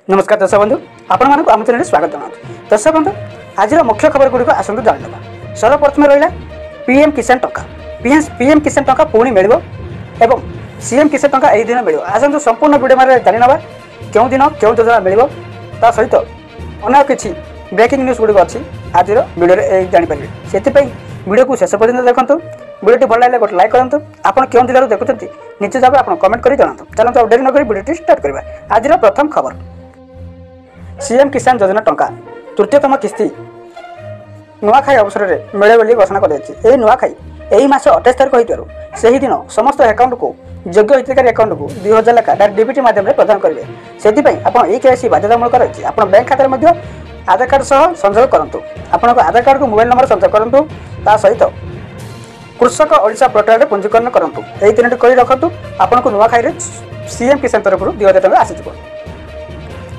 नमस्कार दर्शक बंधु आपण मानक आम चैनल स्वागत जनाऊँ। दर्शक बंधु आज मुख्य खबर गुड़िक आसतु जाणा। सर्वप्रथम रहा पीएम किसान टंका। पीएम किसान टंका पुणी मिल एवं सीएम किसान टंका यही दिन मिल। आसतु संपूर्ण वीडियो में जाणा क्यों दिन क्यों योजना मिल सहित अनेक किसी ब्रेकिंग न्यूज गुड़िक अच्छी आज वीडियो जानीपारे से वीडियो को शेष पर्यटन देखूँ। वीडियो भल लगे गोटे लाइक करूँ। आप क्यों जिलूर देखुं निश्चित भाव आप कमेंट कर जनातु। चलते अब डेरी नक वीडियो स्टार्ट करवा। आज प्रथम खबर सीएम किसान योजना टंका तृतीयतम किस्ती नुआखाई अवसर में मिले बोली घोषणा कर नुआखाई यही मास 28 तारीख होइतबारु सही दिन समस्त अकाउंट को योग्य हितकारी अकाउंट को 2000 लाख डायरेक्ट डीबीटी माध्यम प्रदान करेंगे। से आप केवाईसी बाध्यतामूलक रही आप बैंक खाता में आधार कार्ड सह संयोग करूँ। आपन आधार कार्ड को मोबाइल नंबर संयोग करूँ। ता सहित कृषक ओडिशा पोर्टाल में पंजीकरण करूँ। यही तीन कर रखु आपन को नुआखाई सीएम किसान तरफ 2000 टଙ୍କା आसीज।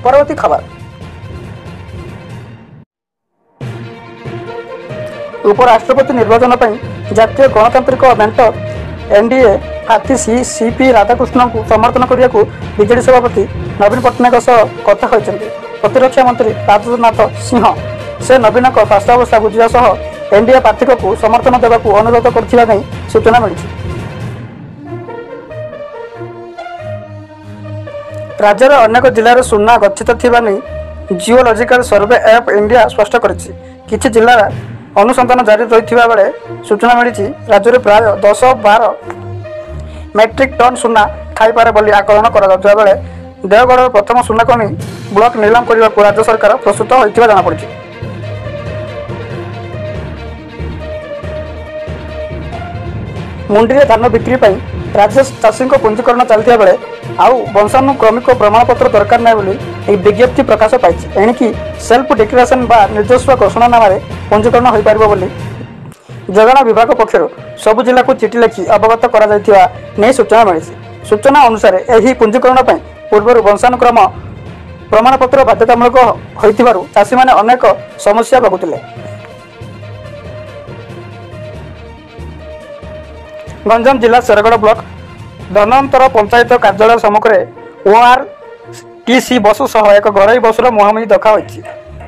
परवर्ती खबर उपराष्ट्रपति निर्वाचन पर जातीय गणतांत्रिक मेंट एनडीए प्रार्थी सीपी राधाकृष्णन को समर्थन करने को बीजेडी सभापति नवीन पट्टनायक कथा कहते। प्रतिरक्षा मंत्री राजनाथ सिंह से नवीन स्वास्थ्यावस्था बुझा सह एनडीए प्रार्थी को समर्थन देवा अनुरोध कर सूचना मिली। राज्यर अनेक जिलार सुना गच्छित थिबा नहीं जियोलॉजिकल सर्वे ऐप इंडिया स्पष्ट करिछि। किछि जिलार अनुसंधान जारी रही बेले सूचना मिली राज्य में प्राय 10-12 मेट्रिक टन सुना खाईपारे बोली आकलन कर बेले देवगढ़ प्रथम सुनाकनी ब्लॉक नीलाम करने को राज्य सरकार प्रस्तुत होता जमापड़ी। मुंडी धान बिक्री राज्य चाषी पंजीकरण चलता बेले आउ वंशानुक्रमिक प्रमाणपत्र दरकार नहीं बोली एक विज्ञप्ति प्रकाश पाई। एणिकी सेल्फ डिक्लेरेशन बा निर्देश घोषणानामा पंजीकरण हो पार बोली जोगाण विभाग पक्षर सबु जिला को चिठी लिखि अवगत कर सूचना मिली। सूचना अनुसार यही पंजीकरण पूर्व वंशानुक्रम प्रमाणपत्र बाध्यतामूलक होइथिबारु चाषी माने अनेक समस्या भोगुतिले। गंजाम जिला शेरगढ़ ब्लॉक धनंतर पंचायत कार्यालय सम्मुखें ओआरटीसी बस सह एक घरोई बसर मुहांमुही देखा होइछि।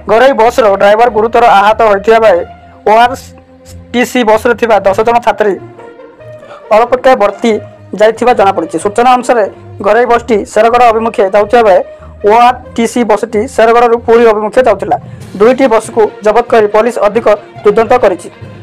घरोई बस ड्राइवर गुरुतर आहत होइथिबा बेले ओआरटीसी बस रे थिबा 10 जन छात्री अल्पके भर्ती जाइथिबा जଣା पड़िछि। सूचना अनुसार घरोई बसटी शेरगढ़ अभिमुखे जाउथिबा बेले ओआरटीसी बसटी शेरगढ़ पुरी अभिमुखे जाउथिला। दुईटी बस को जबत कर पुलिस अधिक तदंत करिछि।